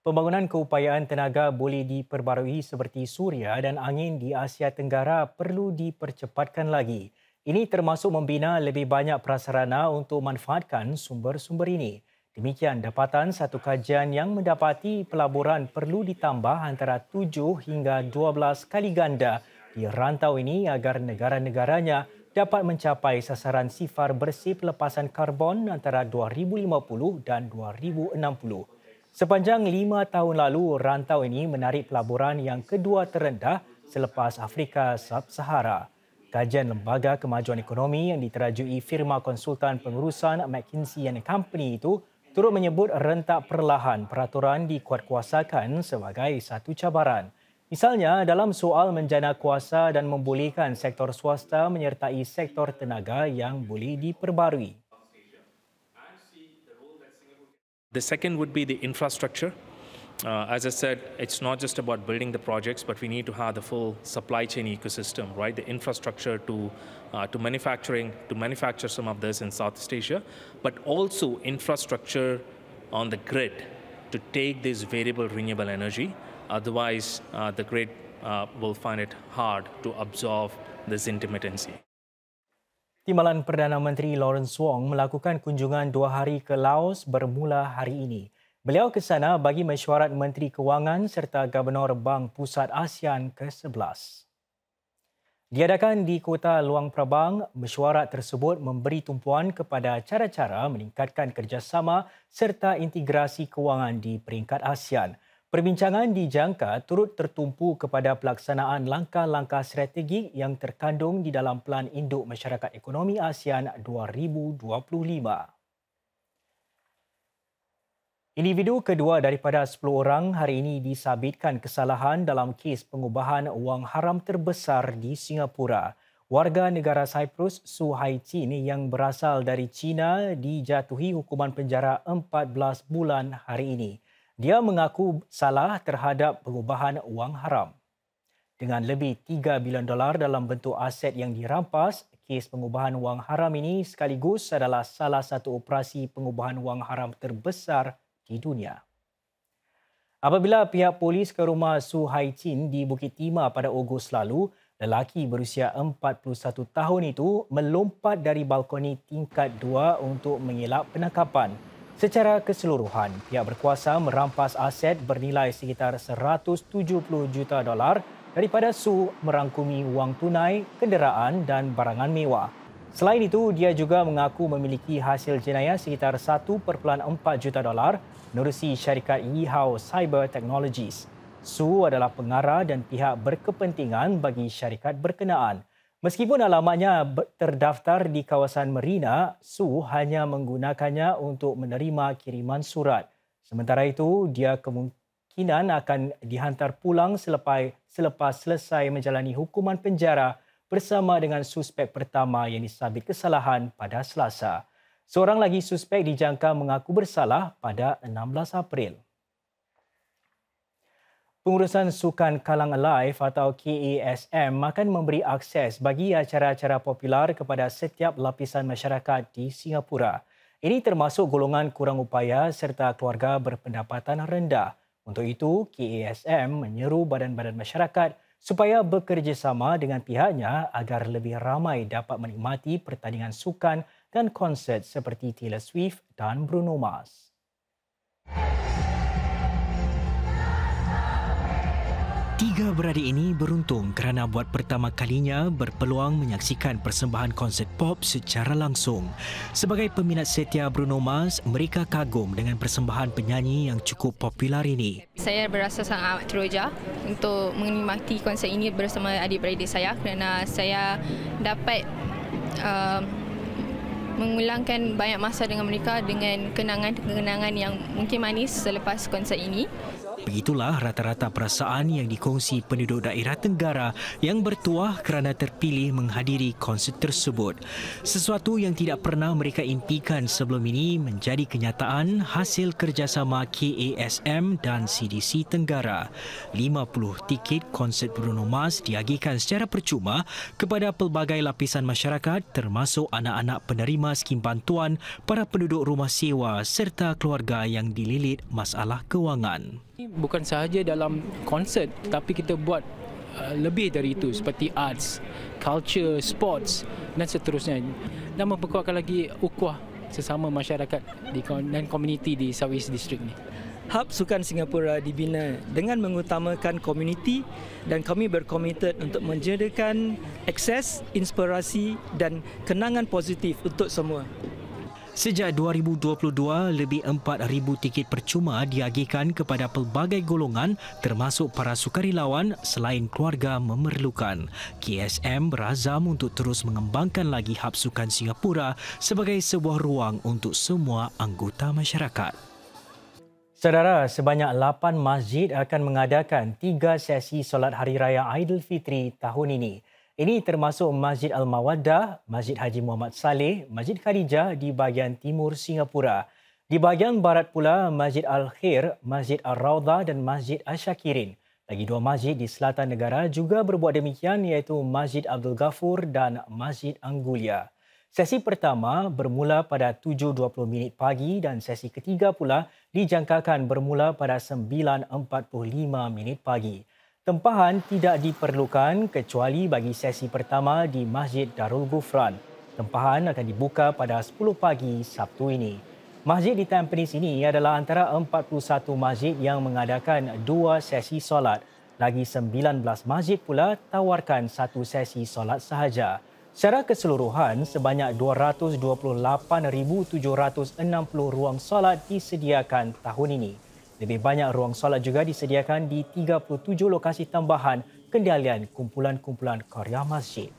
Pembangunan keupayaan tenaga boleh diperbarui seperti suria dan angin di Asia Tenggara perlu dipercepatkan lagi. Ini termasuk membina lebih banyak prasarana untuk manfaatkan sumber-sumber ini. Demikian dapatan satu kajian yang mendapati pelaburan perlu ditambah antara 7 hingga 12 kali ganda di rantau ini agar negara-negaranya dapat mencapai sasaran sifar bersih pelepasan karbon antara 2050 dan 2060. Sepanjang 5 tahun lalu, rantau ini menarik pelaburan yang kedua terendah selepas Afrika Sub-Sahara. Kajian Lembaga Kemajuan Ekonomi yang diterajui firma konsultan pengurusan McKinsey & Company itu turut menyebut rentak perlahan peraturan dikuatkuasakan sebagai satu cabaran. Misalnya dalam soal menjana kuasa dan membolehkan sektor swasta menyertai sektor tenaga yang boleh diperbarui. The second would be the infrastructure. As I said, it's not just about building the projects, but we need to have the full supply chain ecosystem, right? The infrastructure to manufacture some of this in Southeast Asia, but also infrastructure on the grid to take this variable renewable energy. Otherwise, the grid will find it hard to absorb this intermittency. Timbalan Perdana Menteri Lawrence Wong melakukan kunjungan 2 hari ke Laos bermula hari ini. Beliau ke sana bagi mesyuarat Menteri Kewangan serta Gubernur Bank Pusat ASEAN ke-11. Diadakan di Kota Luang Prabang, mesyuarat tersebut memberi tumpuan kepada cara-cara meningkatkan kerjasama serta integrasi kewangan di peringkat ASEAN. Perbincangan dijangka turut tertumpu kepada pelaksanaan langkah-langkah strategik yang terkandung di dalam Pelan Induk Masyarakat Ekonomi ASEAN 2025. Individu kedua daripada 10 orang hari ini disabitkan kesalahan dalam kes pengubahan wang haram terbesar di Singapura. Warga negara Cyprus Su Haichin yang berasal dari China dijatuhi hukuman penjara 14 bulan hari ini. Dia mengaku salah terhadap pengubahan wang haram. Dengan lebih $3 bilion dalam bentuk aset yang dirampas, kes pengubahan wang haram ini sekaligus adalah salah satu operasi pengubahan wang haram terbesar di dunia. Apabila pihak polis ke rumah Su Haichin di Bukit Timah pada Ogos lalu, lelaki berusia 41 tahun itu melompat dari balkoni tingkat 2 untuk mengelak penangkapan. Secara keseluruhan, pihak berkuasa merampas aset bernilai sekitar $170 juta daripada Su merangkumi wang tunai, kenderaan dan barangan mewah. Selain itu, dia juga mengaku memiliki hasil jenayah sekitar $1.4 juta menerusi syarikat Yihao Cyber Technologies. Su adalah pengarah dan pihak berkepentingan bagi syarikat berkenaan. Meskipun alamatnya terdaftar di kawasan Marina, Su hanya menggunakannya untuk menerima kiriman surat. Sementara itu, dia kemungkinan akan dihantar pulang selepas selesai menjalani hukuman penjara bersama dengan suspek pertama yang disabit kesalahan pada Selasa. Seorang lagi suspek dijangka mengaku bersalah pada 16 April. Pengurusan Sukan Kallang Alive atau KASM akan memberi akses bagi acara-acara popular kepada setiap lapisan masyarakat di Singapura. Ini termasuk golongan kurang upaya serta keluarga berpendapatan rendah. Untuk itu, KASM menyeru badan-badan masyarakat supaya bekerjasama dengan pihaknya agar lebih ramai dapat menikmati pertandingan sukan dan konsert seperti Taylor Swift dan Bruno Mars. Tiga beradik ini beruntung kerana buat pertama kalinya berpeluang menyaksikan persembahan konsert pop secara langsung. Sebagai peminat setia Bruno Mars, mereka kagum dengan persembahan penyanyi yang cukup popular ini. Saya berasa sangat teruja untuk menikmati konsert ini bersama adik-beradik saya kerana saya dapat mengulangkan banyak masa dengan mereka dengan kenangan-kenangan yang mungkin manis selepas konsert ini. Begitulah rata-rata perasaan yang dikongsi penduduk daerah Tenggara yang bertuah kerana terpilih menghadiri konsert tersebut. Sesuatu yang tidak pernah mereka impikan sebelum ini menjadi kenyataan hasil kerjasama KASM dan CDC Tenggara. 50 tiket konsert Bruno Mars diagihkan secara percuma kepada pelbagai lapisan masyarakat termasuk anak-anak penerima skim bantuan, para penduduk rumah sewa serta keluarga yang dililit masalah kewangan. Bukan sahaja dalam konsert, tapi kita buat lebih dari itu seperti arts, culture, sports dan seterusnya. Dan memperkuatkan lagi ukhuwah sesama masyarakat dan komuniti di Southeast District ni. Hub Sukan Singapura dibina dengan mengutamakan komuniti dan kami berkomited untuk menyediakan akses, inspirasi dan kenangan positif untuk semua. Sejak 2022, lebih 4,000 tiket percuma diagihkan kepada pelbagai golongan termasuk para sukarelawan selain keluarga memerlukan. KSM berazam untuk terus mengembangkan lagi Hub Sukan Singapura sebagai sebuah ruang untuk semua anggota masyarakat. Saudara, sebanyak 8 masjid akan mengadakan 3 sesi solat Hari Raya Aidilfitri tahun ini. Ini termasuk Masjid Al-Mawaddah, Masjid Haji Muhammad Saleh, Masjid Khadijah di bahagian timur Singapura. Di bahagian barat pula, Masjid Al-Khair, Masjid Al-Rawdah dan Masjid Al-Syakirin. Lagi 2 masjid di selatan negara juga berbuat demikian iaitu Masjid Abdul Ghafur dan Masjid Anggulia. Sesi pertama bermula pada 7.20 pagi dan sesi ketiga pula dijangkakan bermula pada 9.45 pagi. Tempahan tidak diperlukan kecuali bagi sesi pertama di Masjid Darul Ghufran. Tempahan akan dibuka pada 10 pagi Sabtu ini. Masjid di Tampines ini adalah antara 41 masjid yang mengadakan 2 sesi solat. Lagi 19 masjid pula tawarkan 1 sesi solat sahaja. Secara keseluruhan, sebanyak 228,760 ruang solat disediakan tahun ini. Lebih banyak ruang solat juga disediakan di 37 lokasi tambahan kendalian kumpulan-kumpulan Qaryah Masjid.